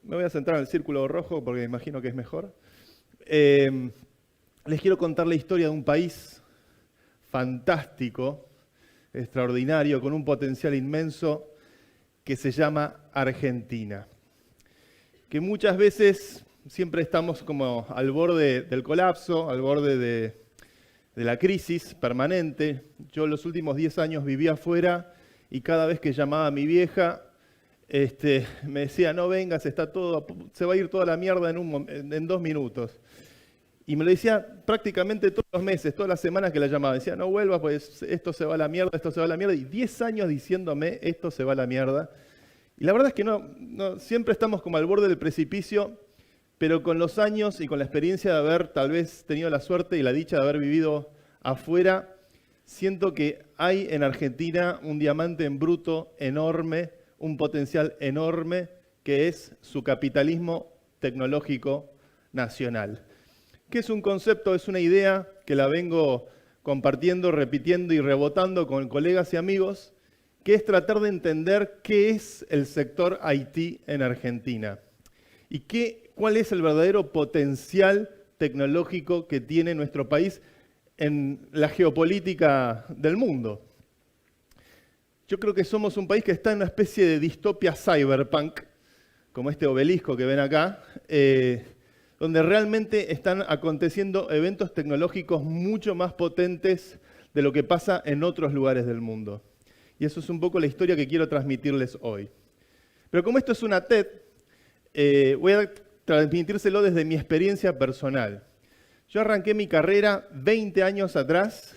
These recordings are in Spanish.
Me voy a centrar en el círculo rojo porque imagino que es mejor. Les quiero contar la historia de un país fantástico, extraordinario, con un potencial inmenso, que se llama Argentina. Que muchas veces siempre estamos como al borde del colapso, al borde de la crisis permanente. Yo los últimos 10 años viví afuera y cada vez que llamaba a mi vieja, me decía, no vengas, se va a ir toda la mierda en 2 minutos. Y me lo decía prácticamente todos los meses, todas las semanas que la llamaba. Decía, no vuelvas, pues esto se va a la mierda, esto se va a la mierda. Y 10 años diciéndome, esto se va a la mierda. Y la verdad es que no, siempre estamos como al borde del precipicio, pero con los años y con la experiencia de haber tal vez tenido la suerte y la dicha de haber vivido afuera, siento que hay en Argentina un diamante en bruto enorme, un potencial enorme, que es su capitalismo tecnológico nacional. ¿Qué es un concepto? Es una idea que la vengo compartiendo, repitiendo y rebotando con colegas y amigos, que es tratar de entender qué es el sector IT en Argentina y cuál es el verdadero potencial tecnológico que tiene nuestro país en la geopolítica del mundo. Yo creo que somos un país que está en una especie de distopia cyberpunk, como este obelisco que ven acá, donde realmente están aconteciendo eventos tecnológicos mucho más potentes de lo que pasa en otros lugares del mundo. Y eso es un poco la historia que quiero transmitirles hoy. Pero como esto es una TED, voy a transmitírselo desde mi experiencia personal. Yo arranqué mi carrera 20 años atrás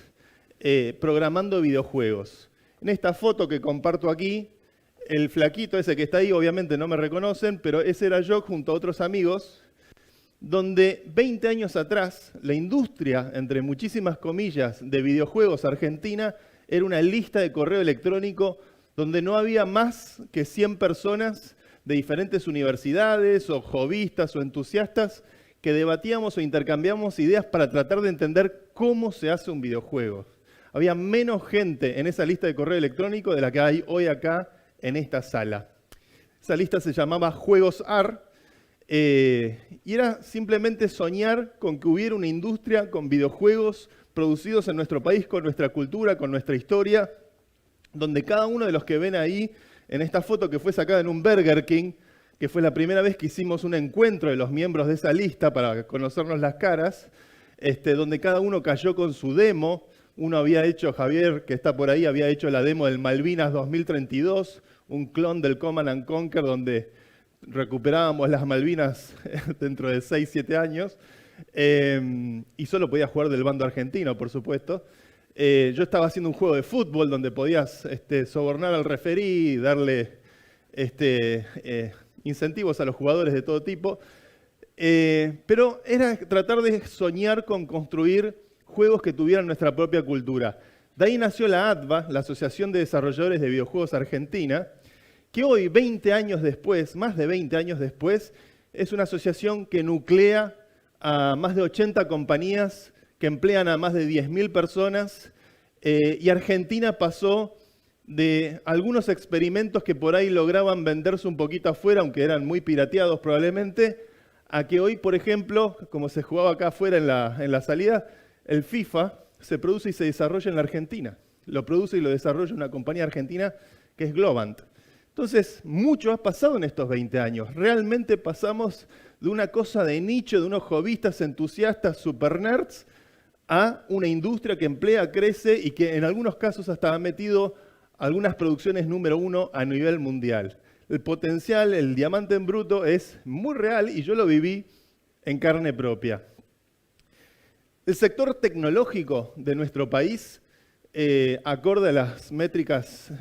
programando videojuegos. En esta foto que comparto aquí, el flaquito ese que está ahí, obviamente no me reconocen, pero ese era yo junto a otros amigos, donde 20 años atrás la industria, entre muchísimas comillas, de videojuegos argentina, era una lista de correo electrónico donde no había más que 100 personas de diferentes universidades o hobbyistas o entusiastas que debatíamos o intercambiamos ideas para tratar de entender cómo se hace un videojuego. Había menos gente en esa lista de correo electrónico de la que hay hoy acá en esta sala. Esa lista se llamaba Juegos AR y era simplemente soñar con que hubiera una industria con videojuegos producidos en nuestro país, con nuestra cultura, con nuestra historia, donde cada uno de los que ven ahí en esta foto que fue sacada en un Burger King, que fue la primera vez que hicimos un encuentro de los miembros de esa lista para conocernos las caras, donde cada uno cayó con su demo. Uno había hecho, Javier, que está por ahí, había hecho la demo del Malvinas 2032, un clon del Command & Conquer donde recuperábamos las Malvinas dentro de 6, 7 años, y solo podía jugar del bando argentino, por supuesto. Yo estaba haciendo un juego de fútbol donde podías sobornar al referí, darle incentivos a los jugadores de todo tipo, pero era tratar de soñar con construir juegos que tuvieran nuestra propia cultura. De ahí nació la ADVA, la Asociación de Desarrolladores de Videojuegos Argentina, que hoy, 20 años después, más de 20 años después, es una asociación que nuclea a más de 80 compañías que emplean a más de 10.000 personas, y Argentina pasó de algunos experimentos que por ahí lograban venderse un poquito afuera, aunque eran muy pirateados probablemente, a que hoy, por ejemplo, como se jugaba acá afuera en la salida, el FIFA se produce y se desarrolla en la Argentina. Lo produce y lo desarrolla una compañía argentina que es Globant. Entonces, mucho ha pasado en estos 20 años. Realmente pasamos de una cosa de nicho, de unos hobbyistas, entusiastas, super nerds, a una industria que emplea, crece y que en algunos casos hasta ha metido algunas producciones número 1 a nivel mundial. El potencial, el diamante en bruto es muy real y yo lo viví en carne propia. El sector tecnológico de nuestro país, acorde a las métricas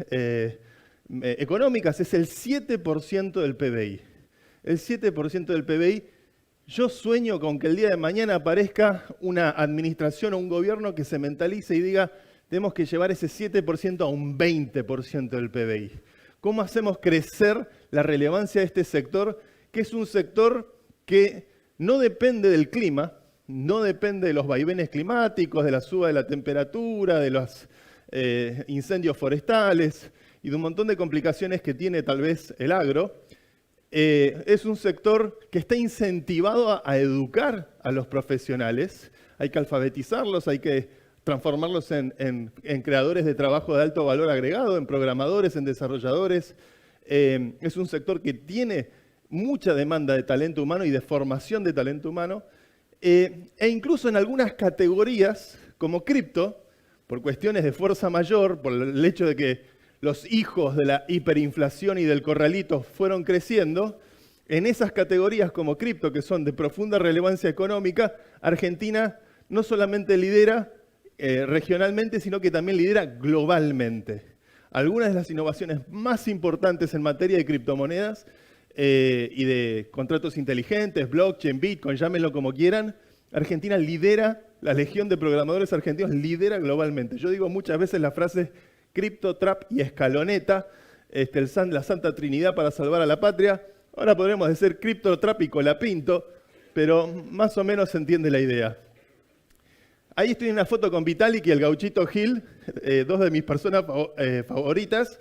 económicas, es el 7% del PBI. El 7% del PBI. Yo sueño con que el día de mañana aparezca una administración o un gobierno que se mentalice y diga, tenemos que llevar ese 7% a un 20% del PBI. ¿Cómo hacemos crecer la relevancia de este sector, que es un sector que no depende del clima, no depende de los vaivenes climáticos, de la suba de la temperatura, de los incendios forestales y de un montón de complicaciones que tiene tal vez el agro, Es un sector que está incentivado a educar a los profesionales. Hay que alfabetizarlos, hay que transformarlos en creadores de trabajo de alto valor agregado, en programadores, en desarrolladores. Es un sector que tiene mucha demanda de talento humano y de formación de talento humano. E incluso en algunas categorías, como cripto, por cuestiones de fuerza mayor, por el hecho de que los hijos de la hiperinflación y del corralito fueron creciendo, en esas categorías como cripto, que son de profunda relevancia económica, Argentina no solamente lidera regionalmente, sino que también lidera globalmente. Algunas de las innovaciones más importantes en materia de criptomonedas y de contratos inteligentes, blockchain, Bitcoin, llámenlo como quieran, Argentina lidera, la legión de programadores argentinos lidera globalmente. Yo digo muchas veces la frase cripto, trap y escaloneta, la Santa Trinidad para salvar a la patria. Ahora podremos decir cripto, trap y colapinto, pero más o menos se entiende la idea. Ahí estoy en una foto con Vitalik y el Gauchito Gil, dos de mis personas favoritas,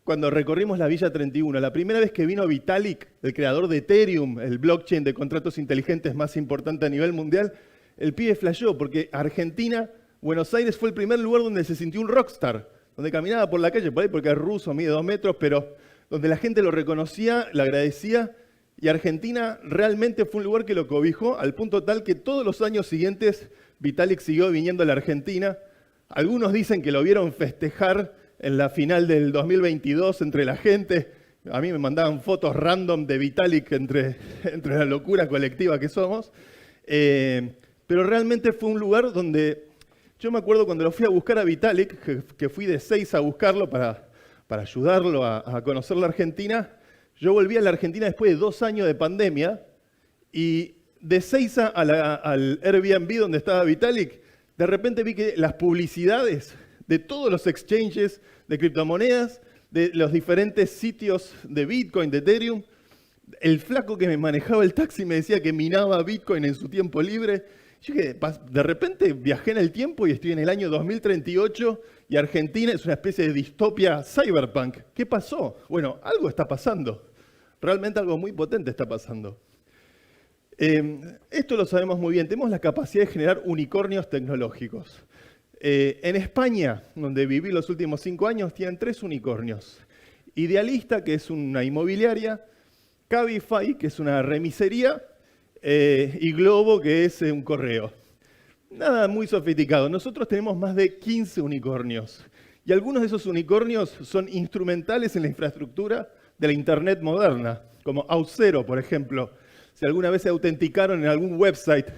cuando recorrimos la Villa 31. La primera vez que vino Vitalik, el creador de Ethereum, el blockchain de contratos inteligentes más importante a nivel mundial, el pibe flasheó, porque Argentina, Buenos Aires fue el primer lugar donde se sintió un rockstar, donde caminaba por la calle, por ahí porque es ruso, mide 2 metros, pero donde la gente lo reconocía, le agradecía, y Argentina realmente fue un lugar que lo cobijó al punto tal que todos los años siguientes Vitalik siguió viniendo a la Argentina. Algunos dicen que lo vieron festejar en la final del 2022 entre la gente. A mí me mandaban fotos random de Vitalik entre la locura colectiva que somos. Pero realmente fue un lugar donde... Yo me acuerdo cuando lo fui a buscar a Vitalik, que fui de Ezeiza a buscarlo para ayudarlo a conocer la Argentina. Yo volví a la Argentina después de 2 años de pandemia y de Ezeiza al Airbnb donde estaba Vitalik, de repente vi que las publicidades de todos los exchanges de criptomonedas, de los diferentes sitios de Bitcoin, de Ethereum, el flaco que me manejaba el taxi me decía que minaba Bitcoin en su tiempo libre. Yo dije, de repente viajé en el tiempo y estoy en el año 2038 y Argentina es una especie de distopia cyberpunk. ¿Qué pasó? Bueno, algo está pasando. Realmente algo muy potente está pasando. Esto lo sabemos muy bien. Tenemos la capacidad de generar unicornios tecnológicos. En España, donde viví los últimos 5 años, tienen 3 unicornios. Idealista, que es una inmobiliaria, Cabify, que es una remisería, y Globo, que es un correo. Nada muy sofisticado. Nosotros tenemos más de 15 unicornios. Y algunos de esos unicornios son instrumentales en la infraestructura de la Internet moderna, como Auth0, por ejemplo. Si alguna vez se autenticaron en algún website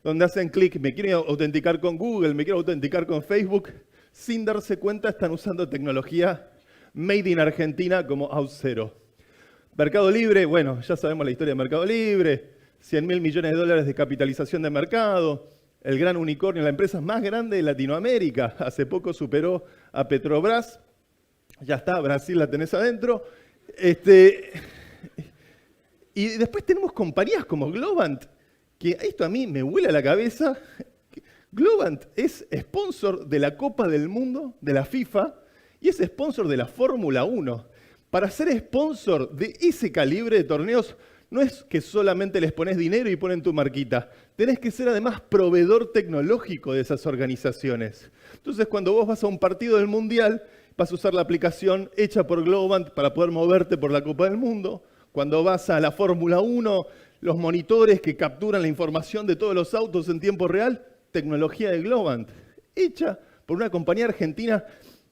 donde hacen clic, me quiero autenticar con Google, me quiero autenticar con Facebook, sin darse cuenta están usando tecnología made in Argentina como Auth0. Mercado Libre, bueno, ya sabemos la historia de Mercado Libre, 100.000 millones de dólares de capitalización de mercado, el gran unicornio, la empresa más grande de Latinoamérica. Hace poco superó a Petrobras, ya está, Brasil la tenés adentro. Y después tenemos compañías como Globant, que esto a mí me vuela la cabeza. Globant es sponsor de la Copa del Mundo, de la FIFA, y es sponsor de la Fórmula 1. Para ser sponsor de ese calibre de torneos, no es que solamente les pones dinero y ponen tu marquita. Tenés que ser además proveedor tecnológico de esas organizaciones. Entonces, cuando vos vas a un partido del Mundial, vas a usar la aplicación hecha por Globant para poder moverte por la Copa del Mundo. Cuando vas a la Fórmula 1, los monitores que capturan la información de todos los autos en tiempo real, tecnología de Globant, hecha por una compañía argentina,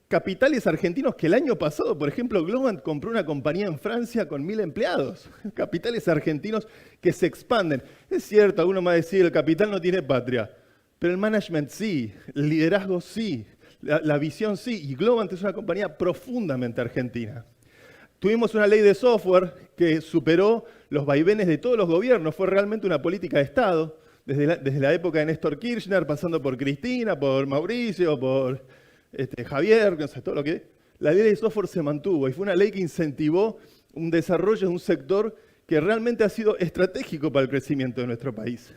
capitales argentinos que el año pasado, por ejemplo, Globant compró una compañía en Francia con 1.000 empleados. Capitales argentinos que se expanden. Es cierto, alguno me va a decir, el capital no tiene patria, pero el management sí, el liderazgo sí, la visión sí, y Globant es una compañía profundamente argentina. Tuvimos una ley de software que superó los vaivenes de todos los gobiernos. Fue realmente una política de Estado, desde la época de Néstor Kirchner, pasando por Cristina, por Mauricio, por Javier, no sé, todo lo que... La ley de software se mantuvo y fue una ley que incentivó un desarrollo de un sector que realmente ha sido estratégico para el crecimiento de nuestro país.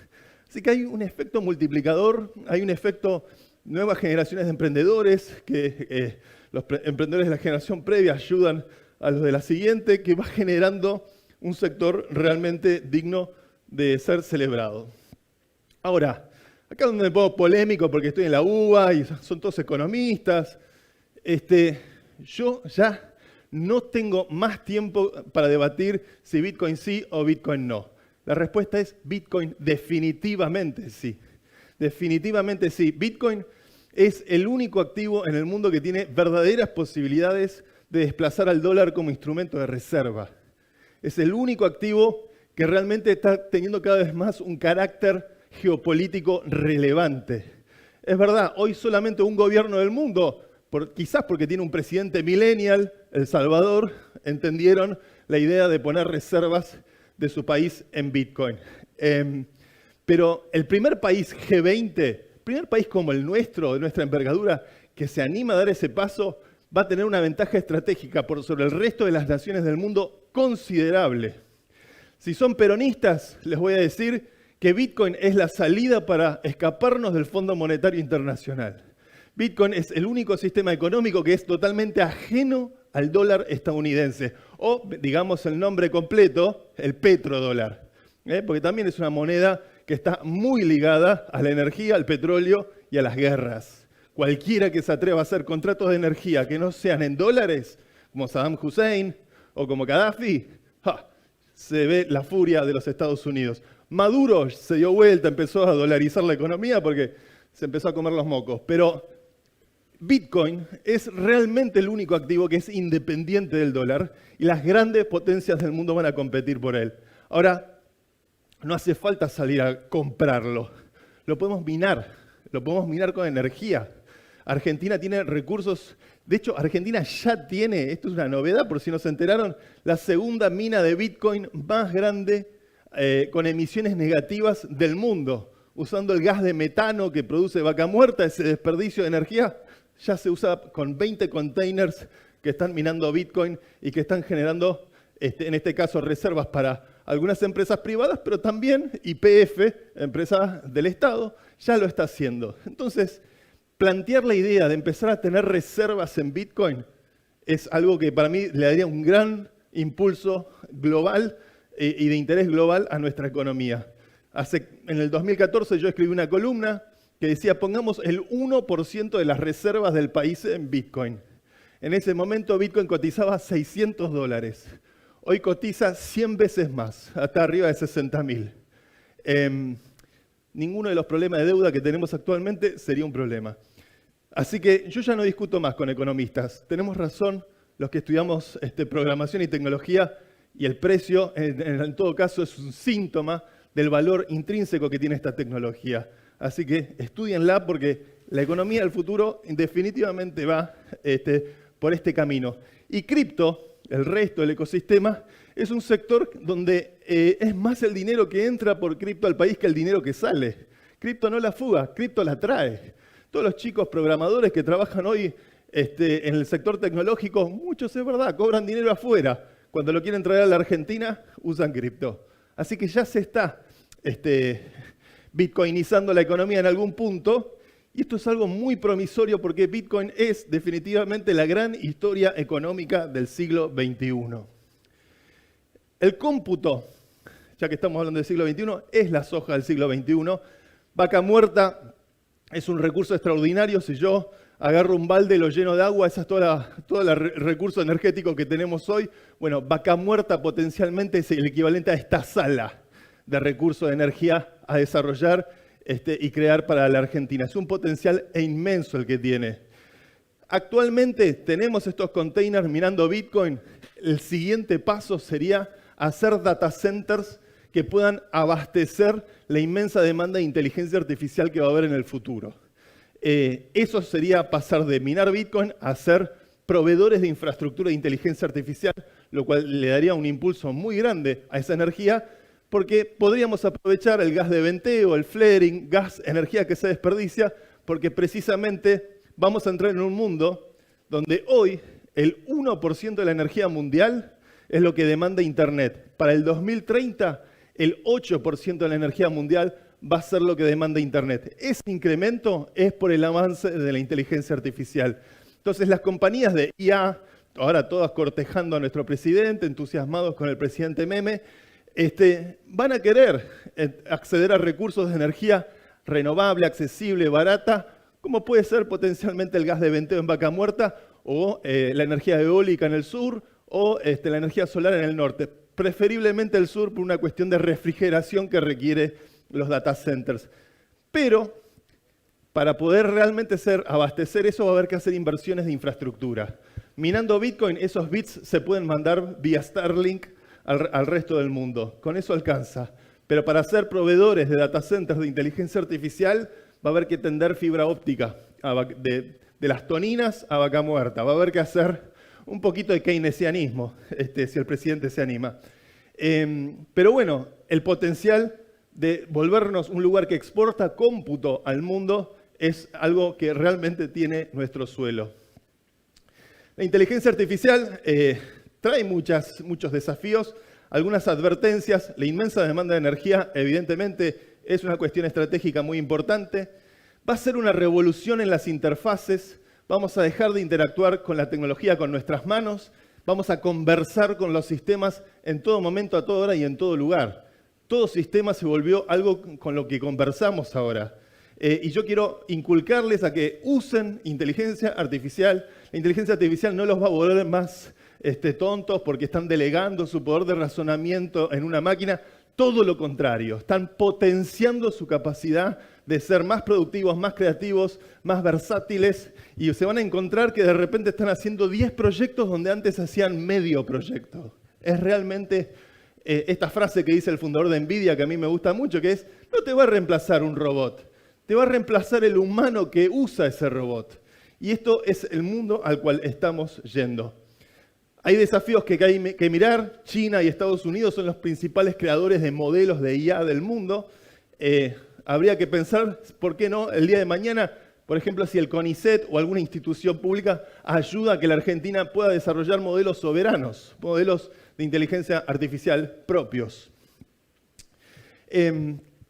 Así que hay un efecto multiplicador, hay un efecto nuevas generaciones de emprendedores, que los emprendedores de la generación previa ayudan a los de la siguiente, que va generando un sector realmente digno de ser celebrado. Ahora, acá donde me pongo polémico porque estoy en la UBA y son todos economistas, yo ya no tengo más tiempo para debatir si Bitcoin sí o Bitcoin no. La respuesta es Bitcoin definitivamente sí. Definitivamente sí. Bitcoin es el único activo en el mundo que tiene verdaderas posibilidades de desplazar al dólar como instrumento de reserva. Es el único activo que realmente está teniendo cada vez más un carácter geopolítico relevante. Es verdad, hoy solamente un gobierno del mundo, quizás porque tiene un presidente millennial, El Salvador, entendieron la idea de poner reservas de su país en Bitcoin. Pero el primer país G20, primer país como el nuestro, de nuestra envergadura, que se anima a dar ese paso, va a tener una ventaja estratégica sobre el resto de las naciones del mundo considerable. Si son peronistas, les voy a decir que Bitcoin es la salida para escaparnos del Fondo Monetario Internacional. Bitcoin es el único sistema económico que es totalmente ajeno al dólar estadounidense, o digamos el nombre completo, el petrodólar, porque también es una moneda que está muy ligada a la energía, al petróleo y a las guerras. Cualquiera que se atreva a hacer contratos de energía que no sean en dólares, como Saddam Hussein o como Gaddafi, se ve la furia de los Estados Unidos. Maduro se dio vuelta, empezó a dolarizar la economía porque se empezó a comer los mocos. Pero Bitcoin es realmente el único activo que es independiente del dólar y las grandes potencias del mundo van a competir por él. Ahora, no hace falta salir a comprarlo. Lo podemos minar con energía. Argentina tiene recursos, de hecho Argentina ya tiene, esto es una novedad por si no se enteraron, la segunda mina de Bitcoin más grande con emisiones negativas del mundo, usando el gas de metano que produce Vaca Muerta, ese desperdicio de energía, ya se usa con 20 containers que están minando Bitcoin y que están generando, en este caso, reservas para algunas empresas privadas, pero también YPF, empresa del Estado, ya lo está haciendo. Entonces, plantear la idea de empezar a tener reservas en Bitcoin es algo que para mí le daría un gran impulso global y de interés global a nuestra economía. En el 2014 yo escribí una columna que decía, pongamos el 1% de las reservas del país en Bitcoin. En ese momento Bitcoin cotizaba $600. Hoy cotiza 100 veces más, hasta arriba de 60.000. Ninguno de los problemas de deuda que tenemos actualmente sería un problema. Así que yo ya no discuto más con economistas. Tenemos razón los que estudiamos programación y tecnología y el precio, en todo caso, es un síntoma del valor intrínseco que tiene esta tecnología. Así que estudienla porque la economía del futuro definitivamente va por este camino. Y cripto, el resto del ecosistema, es un sector donde es más el dinero que entra por cripto al país que el dinero que sale. Cripto no la fuga, cripto la trae. Todos los chicos programadores que trabajan hoy en el sector tecnológico, muchos es verdad, cobran dinero afuera. Cuando lo quieren traer a la Argentina, usan cripto. Así que ya se está bitcoinizando la economía en algún punto. Y esto es algo muy promisorio porque Bitcoin es definitivamente la gran historia económica del siglo XXI. El cómputo, ya que estamos hablando del siglo XXI, es la soja del siglo XXI. Vaca muerta es un recurso extraordinario. Si yo agarro un balde, lo lleno de agua, ese es todo el recurso energético que tenemos hoy. Bueno, vaca muerta potencialmente es el equivalente a esta sala de recursos de energía a desarrollar y crear para la Argentina. Es un potencial inmenso el que tiene. Actualmente tenemos estos containers minando Bitcoin. El siguiente paso sería hacer data centers que puedan abastecer la inmensa demanda de inteligencia artificial que va a haber en el futuro. Eso sería pasar de minar Bitcoin a ser proveedores de infraestructura de inteligencia artificial, lo cual le daría un impulso muy grande a esa energía, porque podríamos aprovechar el gas de venteo, el flaring, energía que se desperdicia, porque precisamente vamos a entrar en un mundo donde hoy el 1% de la energía mundial es lo que demanda Internet. Para el 2030, el 8% de la energía mundial va a ser lo que demanda Internet. Ese incremento es por el avance de la inteligencia artificial. Entonces, las compañías de IA, ahora todas cortejando a nuestro presidente, entusiasmados con el presidente meme, van a querer acceder a recursos de energía renovable, accesible, barata, como puede ser potencialmente el gas de venteo en Vaca Muerta, o la energía eólica en el sur, o la energía solar en el norte. Preferiblemente el sur por una cuestión de refrigeración que requiere los data centers. Pero para poder realmente abastecer eso va a haber que hacer inversiones de infraestructura. Minando Bitcoin, esos bits se pueden mandar vía Starlink al resto del mundo. Con eso alcanza. Pero para ser proveedores de data centers de inteligencia artificial va a haber que tender fibra óptica de las Toninas a Vaca Muerta. Va a haber que hacer un poquito de keynesianismo, si el presidente se anima. Pero bueno, el potencial de volvernos un lugar que exporta cómputo al mundo es algo que realmente tiene nuestro suelo. La inteligencia artificial trae muchos desafíos, algunas advertencias. La inmensa demanda de energía, evidentemente, es una cuestión estratégica muy importante. Va a ser una revolución en las interfaces. Vamos a dejar de interactuar con la tecnología con nuestras manos. Vamos a conversar con los sistemas en todo momento, a toda hora y en todo lugar. Todo sistema se volvió algo con lo que conversamos ahora. Y yo quiero inculcarles a que usen inteligencia artificial. La inteligencia artificial no los va a volver más tontos porque están delegando su poder de razonamiento en una máquina. Todo lo contrario, están potenciando su capacidad de ser más productivos, más creativos, más versátiles, y se van a encontrar que de repente están haciendo 10 proyectos donde antes hacían medio proyecto. Es realmente esta frase que dice el fundador de NVIDIA, que a mí me gusta mucho, que es: no te va a reemplazar un robot, te va a reemplazar el humano que usa ese robot. Y esto es el mundo al cual estamos yendo. Hay desafíos que hay que mirar. China y Estados Unidos son los principales creadores de modelos de IA del mundo. Habría que pensar, ¿por qué no? El día de mañana, por ejemplo, si el CONICET o alguna institución pública ayuda a que la Argentina pueda desarrollar modelos soberanos, modelos de inteligencia artificial propios.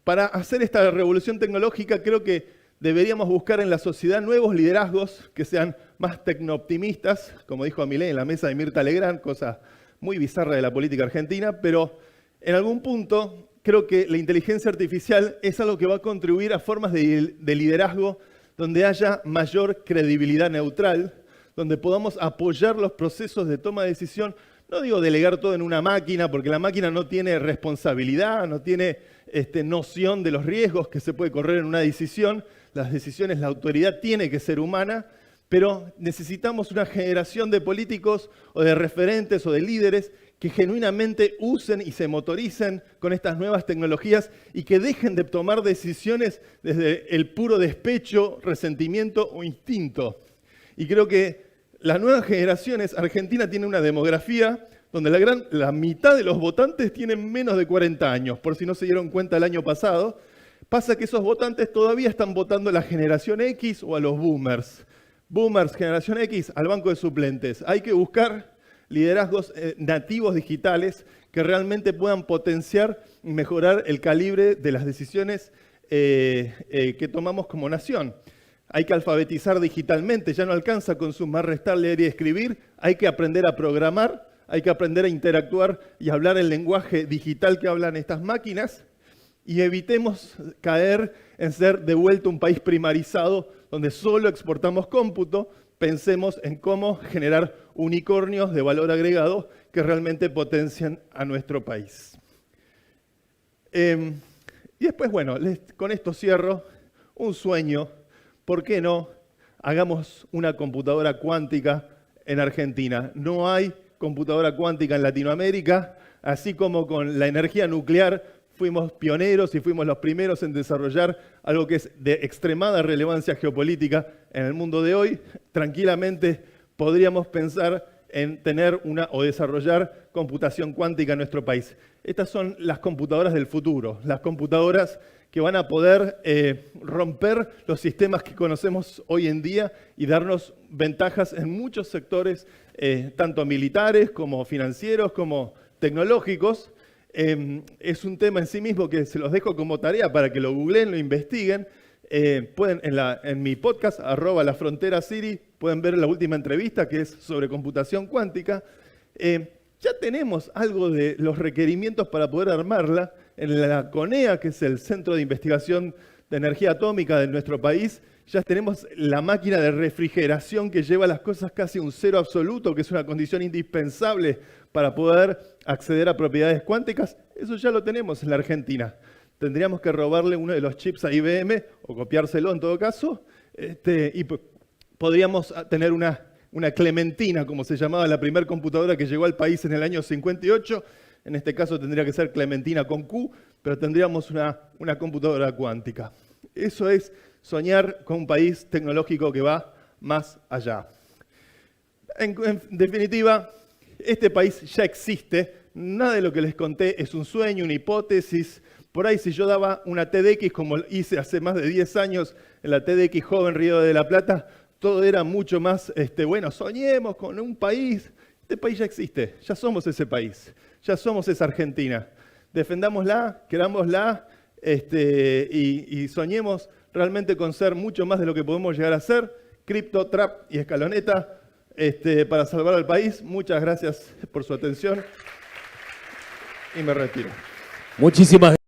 Para hacer esta revolución tecnológica, creo que deberíamos buscar en la sociedad nuevos liderazgos que sean más tecnooptimistas, como dijo Milei en la mesa de Mirta Legrand, cosa muy bizarra de la política argentina, pero en algún punto creo que la inteligencia artificial es algo que va a contribuir a formas de liderazgo donde haya mayor credibilidad neutral, donde podamos apoyar los procesos de toma de decisión. No digo delegar todo en una máquina, porque la máquina no tiene responsabilidad, no tiene noción de los riesgos que se puede correr en una decisión. Las decisiones, la autoridad tiene que ser humana, pero necesitamos una generación de políticos o de referentes o de líderes que genuinamente usen y se motoricen con estas nuevas tecnologías y que dejen de tomar decisiones desde el puro despecho, resentimiento o instinto. Y creo que las nuevas generaciones, Argentina tiene una demografía donde la mitad de los votantes tienen menos de 40 años, por si no se dieron cuenta el año pasado. Pasa que esos votantes todavía están votando a la generación X o a los boomers. Boomers, generación X, al banco de suplentes. Hay que buscar liderazgos nativos digitales que realmente puedan potenciar y mejorar el calibre de las decisiones que tomamos como nación. Hay que alfabetizar digitalmente, ya no alcanza con sumar, restar, leer y escribir. Hay que aprender a programar, hay que aprender a interactuar y hablar el lenguaje digital que hablan estas máquinas. Y evitemos caer en ser de vuelta un país primarizado donde solo exportamos cómputo. Pensemos en cómo generar unicornios de valor agregado que realmente potencian a nuestro país. Y después, bueno, con esto cierro. Un sueño. ¿Por qué no hagamos una computadora cuántica en Argentina? No hay computadora cuántica en Latinoamérica, así como con la energía nuclear fuimos pioneros y fuimos los primeros en desarrollar algo que es de extremada relevancia geopolítica en el mundo de hoy. Tranquilamente podríamos pensar en tener o desarrollar computación cuántica en nuestro país. Estas son las computadoras del futuro, las computadoras que van a poder romper los sistemas que conocemos hoy en día y darnos ventajas en muchos sectores, tanto militares como financieros, como tecnológicos. Es un tema en sí mismo que se los dejo como tarea para que lo googleen, lo investiguen. Pueden en mi podcast, @lafronteracity, pueden ver la última entrevista que es sobre computación cuántica. Ya tenemos algo de los requerimientos para poder armarla. En la CONEA, que es el Centro de Investigación de Energía Atómica de nuestro país, ya tenemos la máquina de refrigeración que lleva las cosas casi a un cero absoluto, que es una condición indispensable para poder acceder a propiedades cuánticas. Eso ya lo tenemos en la Argentina. Tendríamos que robarle uno de los chips a IBM, o copiárselo en todo caso, y podríamos tener una Clementina, como se llamaba la primera computadora que llegó al país en el año 58. En este caso tendría que ser Clementina con Q, pero tendríamos una computadora cuántica. Eso es soñar con un país tecnológico que va más allá. En definitiva, este país ya existe. Nada de lo que les conté es un sueño, una hipótesis. Por ahí, si yo daba una TEDx, como hice hace más de 10 años en la TEDx Joven Río de la Plata, todo era mucho más, bueno, soñemos con un país. Este país ya existe, ya somos ese país, ya somos esa Argentina. Defendámosla, querámosla y soñemos realmente con ser mucho más de lo que podemos llegar a ser. Cripto, Trap y Escaloneta para salvar al país. Muchas gracias por su atención y me retiro. Muchísimas gracias.